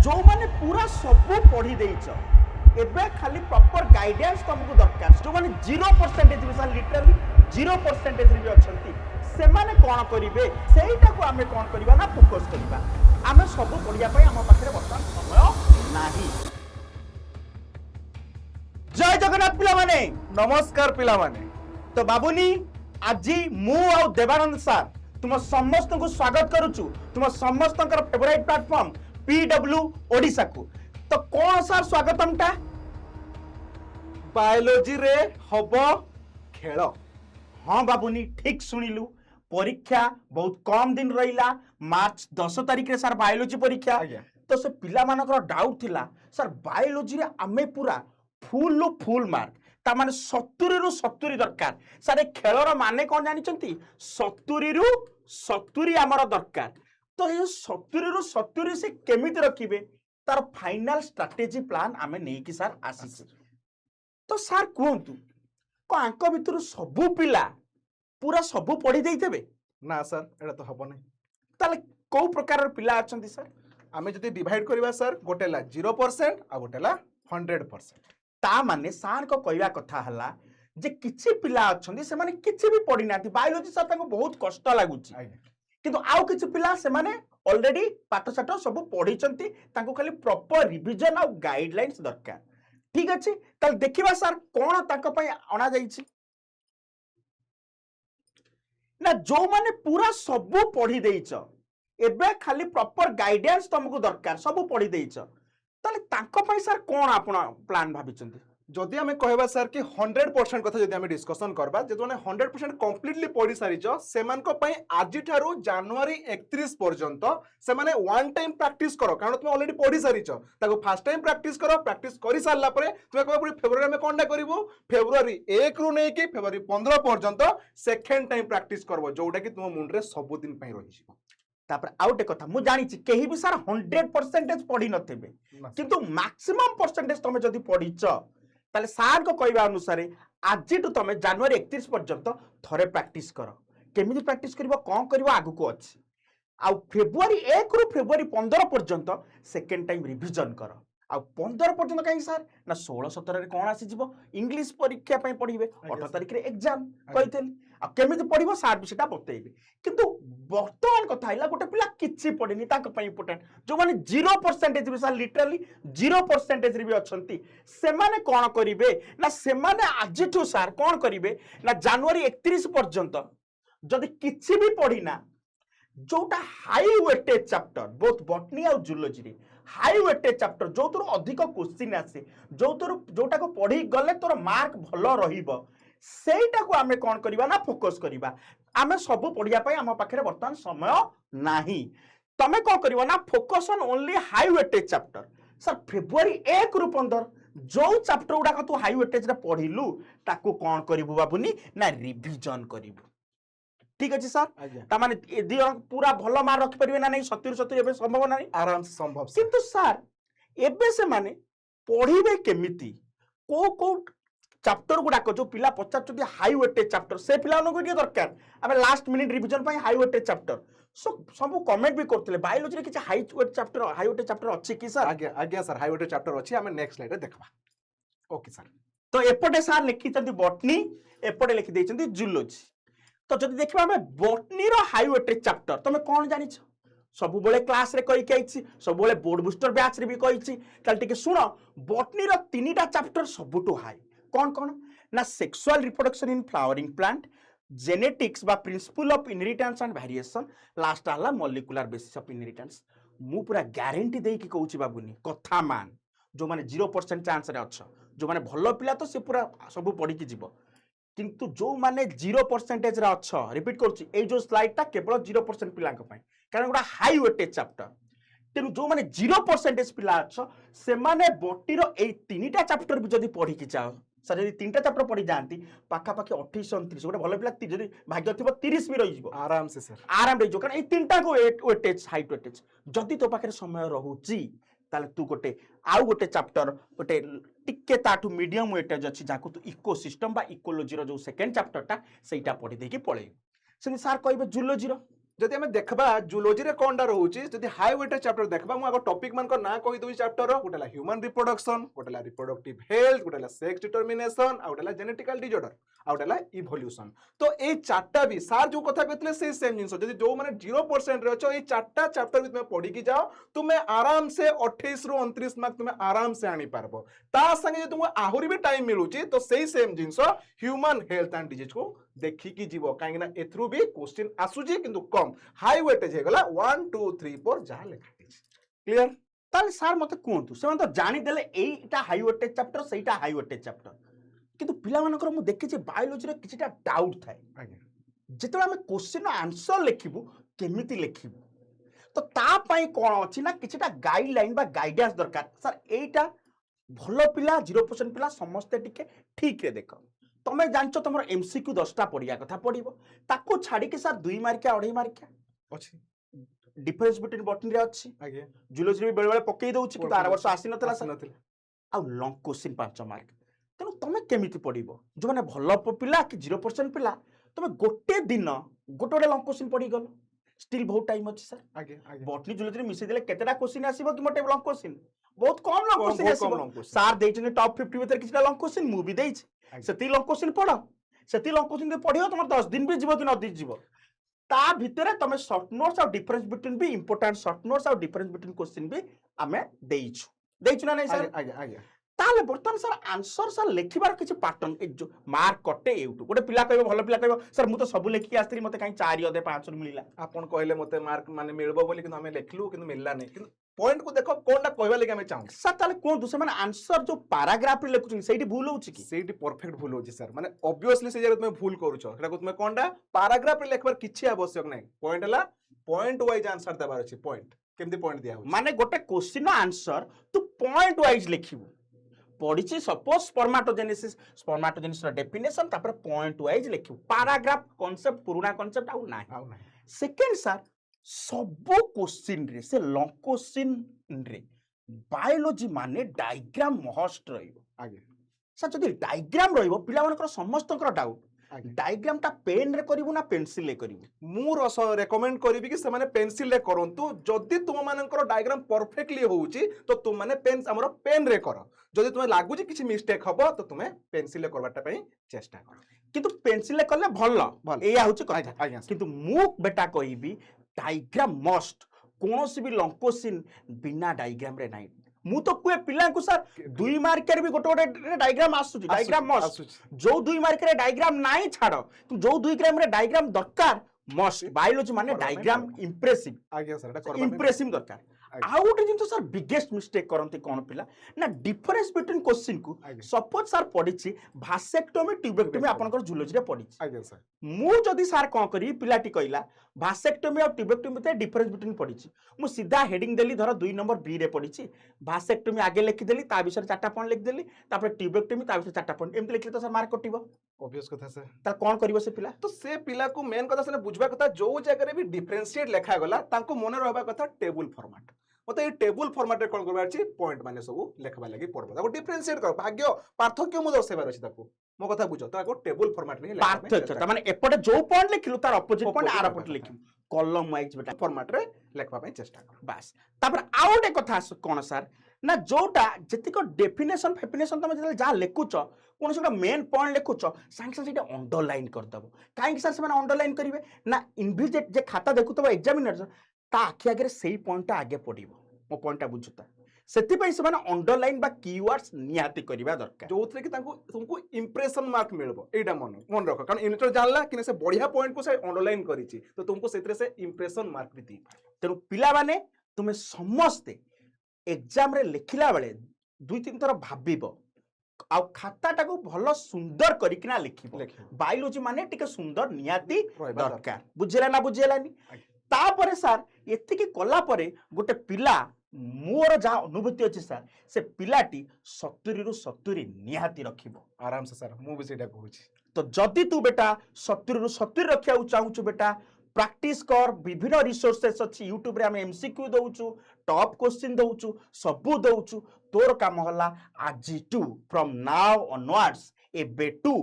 जो माने पूरा सब पढ़ी देइछ एबे खाली प्रॉपर गाइडेंस तुमको दरकार जो माने 0% भी सर लिटरली 0% भी अछंती से माने कोन करिवे सेइटा को हमें कोन करबा ना फोकस करबा हमें सब पढ़िया पई हम पाखरे वर्तमान समय नाही। जय जगन्नाथ पिला माने नमस्कार पिला माने। तो बाबूनी आज मु आ देवानंद सर तुम समस्त को स्वागत करूछु तुम समस्त फेवरेट प्लेटफॉर्म पीडब्ल्यू ओडिशा को। तो कौन सर स्वागतम टा बायोलॉजी रे हबो खेल। हाँ बाबूनी ठीक सुनिलु परीक्षा बहुत कम दिन रहिला मार्च 10 तारिख रे सर बायोलॉजी परीक्षा आज्ञा। तो से पिला मानकर डाउट थिला सर बायोलॉजी रे आमे पूरा फुल मार्क ता माने 70 रु 70 दरकार सर ए खेलर माने कोन जानि चंती 70 रु 70 हमर दरकार। तो ये 70 रु 70 से केमिति रखिबे तार फाइनल स्ट्रेटजी प्लान आमे नै कि सर आसी। तो सर कहतु को आंक भितर सबु पिला पूरा सबु पढ़ी देइथबे ना सर एटा तो हबो नै। ताले को प्रकार पिला अछंती सर आमे जति डिवाइड करबा सर गोटेला 0% आ गोटेला 100%। ता माने सार को कहवा कथा हला जे किछि पिला अछंती से माने किछि भी पढ़ी नाथि बायोलॉजी सर ताको बहुत कष्ट लागुची किंतु आउ किछि पिला से माने ऑलरेडी पाठ साठ सब पढ़ी चंती ताको खाली प्रॉपर रिवीजन और गाइडलाइंस दरकार। ठीक अछि ताल देखिबा सर कोन ताको पय अणा जाईछि ना जो माने पूरा सब पढ़ी देइछ एबे खाली प्रॉपर गाइडेंस तुमको दरकार सब पढ़ी देइछ ताले ताको पय सर कोन आपण प्लान भाबिचंती जदि आमे कहबा सर कि 100% कथा जदि आमे डिस्कशन करबा जे जोने 100% कंप्लीटली पढ़ी सारिछ सेमान को पय आजि थारु जनवरी 31 पर्यंत से माने वन टाइम प्रैक्टिस करो कारण तुम ऑलरेडी पढ़ी सारिछ ताको फर्स्ट टाइम प्रैक्टिस करो प्रैक्टिस करि सारला परे तुम कहबा फेब्रुआरी में कोनडा करबो फेब्रुआरी 1 रु नै कि फेब्रुआरी 15 पर्यंत सेकंड टाइम प्रैक्टिस करबो जोटा कि तुम मुंड रे सब दिन पय रहि जिवो। तापर आउटे कथा मु जानि छि केही भी सर 100% पढ़ी नथेबे किंतु मैक्सिमम परसेंटेज तमे जदि पढ़ीछ ताले सार को कहबा अनुसार आज तुम जनवरी 31 पर्यंत थरे प्रैक्टिस कर केमिति प्रैक्टिस करबो कोन करबो आगु को अछि आ फेब्रुआरी 1 रु फेब्रुआरी 15 पर्यंत सेकंड टाइम रिवीजन कर आ 15 पर्यंत काई सर ना 16 17 रे कोन आसी जिवो इंग्लिश परीक्षा पय पढिबे 18 तारिख रे एग्जाम कहितली आ केमिति पढिबो सार भी सेटा बतैबे किंतु वर्तमान कथा आइला गोटे पिला किछि पढिनी ताक पय इंपोर्टेंट जो माने 0% भी सर लिटरली 0% रे भी अछंती से माने कोन करिवे ना से माने आजिठु सर कोन करिवे ना जनवरी 31 पर्यंत जदि किछि भी पढिना जोटा high weightage chapter both botany और जूलॉजी रे हाई वेटेज चैप्टर जो तोर अधिक क्वेश्चन आसे जो तोर जोटा को पढ़ी गले तोर मार्क भलो रहिबो सेटा को आमे कोन करबा ना फोकस करबा आमे सब पढ़िया पय हम पाखरे वर्तमान समय नाही तमे को करबा ना focus on only high weightage chapter sir February 1 रु 15 जो चैप्टर उडा को तू हाई वेटेज रे पढ़िलु ताको कोन करबु बाबूनी ना रिवीजन करबु। ठीक अछि सर ता माने यदि पूरा भलो मार रख परिबे ना नै 70 70 एबे संभव ना नै आराम से संभव किंतु सर एबे से माने पढ़िबे केमिति को चैप्टर गुडा को जो पिला पचाचुदी हाई वेटेज चैप्टर से पिला को के दरकार आबे लास्ट मिनिट रिवीजन पय हाई वेटेज चैप्टर सब कमेंट भी करथिले बायोलॉजी रे किछ हाई वेटेज चैप्टर अछि कि सर आज्ञा सर हाई वेटेज चैप्टर अछि हमें नेक्स्ट स्लाइड रे देखबा। ओके सर तो एपटे सर लिखि चंती बॉटनी एपटे लिखि दै चंती जूलॉजी तो जदि देखबा हमें बॉटनी रो हाई वेटेज चैप्टर तमे कोन जानि छ सब बेले क्लास रे कहि आइछि सब बेले बोर्ड बूस्टर बैच रे भी कहिछि ताल टिके सुनो बॉटनी रो तीनटा चैप्टर सबटु हाई कौन कौन ना sexual reproduction in flowering plant genetics बा principle of inheritance and variation last आला मॉलिक्यूलर बेसिस ऑफ इनहेरिटेंस मु पूरा गारंटी देई कि कहूची बाबूनी कथा मान जो माने 0% चांस रे अछ जो माने भलो पिला तो से पूरा सब पढ़ी कि जीवो किंतु जो माने 0% रे अछ रिपीट करछि ए जो स्लाइड ता केवल 0% पिला के पय कारण गोटा हाई वेटेज चैप्टर तेनु जो माने 0% पिला अछ से माने बॉटनी रो ए तीनटा चैप्टर भी जदी पढ़ी कि चाहो सर यदि तीनटा चैप्टर पढ़ी जानती पाखा पाखी 28 29 गोटे भलो पिला जदी भाग्य थिबो 30 भी रहि जिवो आराम से सर आराम रहि जो कारण ए तीनटा को वेटेज हाइट वेटेज जदी तो पाखरे समय रहूची ताले तू गोटे आउ गोटे चैप्टर गोटे टिके ताठू मीडियम वेटेज अछि जाको तू इकोसिस्टम बा इकोलॉजी रो जो सेकंड चैप्टर ता सेटा पढ़ी देकी पळे से सर कहबे जूलॉजी रो जदि आमे देखबा जूलॉजी रे कोनडा रहउची जदि हाई वेटेज चैप्टर देखबा मु आगो टॉपिक मान को ना कहि दोई चैप्टर गोटेला ह्यूमन रिप्रोडक्शन गोटेला रिप्रोडक्टिव हेल्थ गोटेला सेक्स डिटरमिनेशन आ गोटेला जेनेटिकल डिसऑर्डर आ गोटेला इवोल्यूशन तो ए चारटा भी सार जो कथा कहतले से सेम जिंस जदि जो माने 0% रे अछो ए चारटा चैप्टर भी तुमे पढी की जाओ तुमे आराम से 28 रु 29 मार्क तुमे आराम से आनी पारबो ता संगे जे तुमको आहुरी भी टाइम मिलुची तो सेही same jeans human health and disease को देखी की जीवो काहे ना एथरु भी क्वेश्चन आसुची किंतु कम हाई वेटेज हे गला 1 2 3 4 जा लिखा क्लियर ताले सार मते कहतु से तो जानी देले एटा हाई वेटेज चैप्टर सेटा हाई वेटेज चैप्टर किंतु पिला मानकर मु देखि जे बायोलॉजी रे किछटा डाउट थाए आगे जेतला हम क्वेश्चन आंसर लिखिबु केमिति लिखिबु तो ता पई कोन अछि ना किछटा गाइडलाइन बा गाइडेंस दरकार सर एटा भलो पिला 0% पिला समस्ते टिके ठीक रे देखो तमे जानचो तमरो एमसीक्यू 10टा पढिया कथा पढिबो ताको छाडी के सर 2 मार्किया 2.5 मार्किया अछि डिफरेंस बिटवीन बॉटनी रे अछि आगे जूलॉजी रे बेले बेले पकेई दउछि कि 12 वर्ष आसी नतला सर नथिला आ लॉन्ग क्वेश्चन 5 मार्क तेनु तमे केमिति पढिबो जो माने भलो पिला कि 0% पिला तमे गोटे दिन गोटे लॉन्ग क्वेश्चन पढि गलो स्टिल बहुत टाइम अछि सर आगे आगे बॉटनी जूलॉजी रे मिसे देले केतेटा क्वेश्चन आसीबो कि मोटे लॉन्ग क्वेश्चन बहुत कम लॉन्ग क्वेश्चन बहुत आसीबो कम long question। सर देइछन टॉप 50 भीतर किछटा लॉन्ग क्वेश्चन मु भी देइछ आगे। सेती लॉन्ग क्वेश्चन पढो सेती लॉन्ग क्वेश्चन के पढियो तमर 10 दिन भी जीवो कि न दिन जीवो ता भितरे तमे शॉर्ट नोट्स और डिफरेंस बिटवीन भी इंपोर्टेंट शॉर्ट नोट्स और डिफरेंस बिटवीन क्वेश्चन भी हमें देइछु ना नहीं सर आगे आगे ताले बर्तन सर आंसर सर लेखिबार किछि पैटर्न ए जो मार्क कटे एउटु गोटे पिला कहबो भलो पिला कहबो सर मु तो सब लेखि आस्त्री मते काई 4 अधे 5 मिलिला आपण कहले मते मार्क माने मिलबो बोली किंतु हमें लिखलु किंतु मिलला नै किंतु पॉइंट को देखो कोनटा कहबा लागि हमें चाहू सर ताले कोन दुसे माने आंसर जो पैराग्राफ रे लेखुछि सेठी भूल होछि कि सेठी परफेक्ट भूल होछि सर माने ऑब्वियसली से जगह तुमे भूल करूछो सेटा को तुमे कोनटा पैराग्राफ रे लिखबार किछि आवश्यक नै पॉइंट हला पॉइंट वाइज आंसर देबार अछि पॉइंट केमति पॉइंट दिया होछि माने गोटे क्वेश्चन आंसर तू पॉइंट वाइज लिखिबो पढ़ी सपोज स्पर्माटोजेनेसिस डेफिनेशन तापर पॉइंट वाइज लिखिबो पैराग्राफ कांसेप्ट पुराना कांसेप्ट आउ नाही आउ नै सेकंड सर सब क्वेश्चन रे से लॉन्ग क्वेश्चन रे बायोलॉजी माने डायग्राम मस्ट रहिबो आगे सर जदि डायग्राम रहिबो पिला मानकर समस्तकर डाउट आगे डायग्राम टा पेन रे करिवो ना पेंसिल रे करिवो मु रस रेकमेंड करिवि कि से माने पेंसिल रे करंतु जदि तुम मानकर डायग्राम परफेक्टली होउची तो तुम माने पेन हमरो पेन रे कर जदि तुमे लागुची किछि मिस्टेक हबो तो तुमे पेंसिल रे करबाटा पई चेष्टा कर किंतु पेंसिल रे करले भलो एया होची आज्ञा कथा आज्ञा किंतु मु बेटा कहिबी डायग्राम मस्ट कोनोसी भी लॉन्ग क्वेश्चन बिना डायग्राम रे नाही मु तो कुए पिला को सर 2 मार्क रे भी गोटे गोटे डायग्राम आसुची डायग्राम मस्ट जो 2 मार्क रे डायग्राम नाही छाड़ो तू जो 2 ग्राम रे डायग्राम दरकार मस्ट बायोलॉजी माने डायग्राम इंप्रेसिव आज्ञा सर एटा करबा इंप्रेसिव दरकार आउ गोटे जिन सर बिगेस्ट मिस्टेक करते कौन पिला ना डिफरेंस बिटवीन क्वेश्चन को आगे। सपोज सर पढ़ी भासेक्टोमी ट्यूबेक्टोमी आपनकर जूलॉजी रे पढ़ी आज्ञा सर मु जदि सर कोन करी पिलाटी कहला भासेक्टोमी और ट्यूबेक्टोमी ते डिफरेंस बिटवीन पढ़ी मु सीधा हेडिंग देली धर 2 नंबर बी रे पढ़ी भासेक्टोमी आगे लिखि देली ता विषय 4टा पॉइंट लिख देली तापर ट्यूबेक्टोमी ता विषय 4टा पॉइंट एमते लिखले तो सर मार्क कटिबो ऑब्वियस कथा सर ता कोन करिवो से पिला तो से पिला को मेन कथा से बुझबा कथा जो जगह रे भी डिफरेंशिएट लिखा गला तांको मने रहबा कथा टेबल फॉर्मेट मते ए टेबल फॉर्मेट रे कोन करबा अछि पॉइंट माने सब लेखबा लागि पड़बो ताको डिफरेंशिएट कर भाग्य पार्थक्य मु दर्शाइबार अछि ताको मो कथा बुझो ताको टेबल फॉर्मेट रे पार्थक्य त माने एपटे जो पॉइंट लिखिलु तार अपोजिट पॉइंट आर पॉइंट लिखिलु कॉलम वाइज बेटा फॉर्मेट रे लेखबा पई चेष्टा कर बस तापर आउ गोटे कथा कोन सर ना जोटा जतिक डेफिनेशन फेफिनेशन तुम जते जा लेखुच कोन सेटा मेन पॉइंट लेखुच सांग सांग सेटा अंडरलाइन कर दबो काहे सर से माने अंडरलाइन करिवे ना इनविजिट जे खाता देखुतबो एग्जामिनर ता आखि आगे सेही पॉइंट आगे पडिबो मो पॉइंटा बुझुता सेति पई से माने अंडरलाइन बा कीवर्ड्स नियाति करिवा दरकार जोथरे कि तांको तुमको इंप्रेशन मार्क मिलबो एटा मन रख कारण इनिटर जानला कि से बढ़िया पॉइंट को से अंडरलाइन करिछि तो तुमको सेतरे से इंप्रेशन मार्क भी दी तेनु पिला माने तुमे समस्ते एग्जाम रे लिखिला बेले 2-3 थर भाबिबो आ खाता को भलो सुंदर करिकिना लिखिबो बायोलॉजी माने टिके सुंदर नियाति दरकार बुझेला ना बुझेलानी तापरे सर एति की कला परे गोटे पिला मोर जा अनुभूति अछि सर से पिलाटी 70 रु 70 निहाती रखिबो आराम से सर मु भी सेटा कहूची तो जदि तू बेटा 70 रु 70 रखिया चाहूछु बेटा प्रैक्टिस कर विभिन्न रिसोर्सेस अछि यूट्यूब रे हम एमसीक्यू दउछु टॉप क्वेश्चन दउछु सबु दउछु तोर काम हला आज टू फ्रॉम नाउ ऑनवर्ड्स एबेटू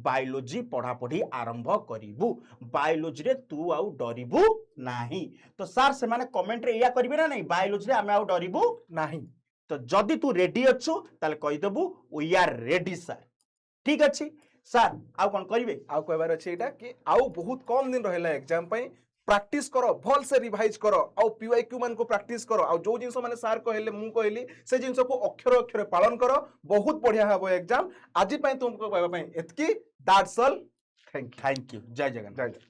बायोलॉजी पढ़ापढ़ी आरंभ करिबू बायोलॉजी रे तू आउ डरिबू नाही तो सर से माने कमेंट रे या करबे ना नहीं बायोलॉजी रे आमे आउ डरिबू नहीं तो जदि तू रेडी अच्छु ताले कहि देबू वी आर रेडी सर ठीक अछि सर आउ कोन करिवे आउ कहबार अछि एटा कि आउ बहुत कम दिन रहला एग्जाम पई प्रैक्टिस करो भल से रिवाइज करो आउ पीवाईक्यू मान को प्रैक्टिस करो आउ जो जिंस माने सार कहले मु कहली से जिंस को अक्षर अक्षर पालन करो बहुत बढ़िया हबो एग्जाम आज पई तुमको कहबा पई एतकी that's all thank thank you जय जगन्नाथ यू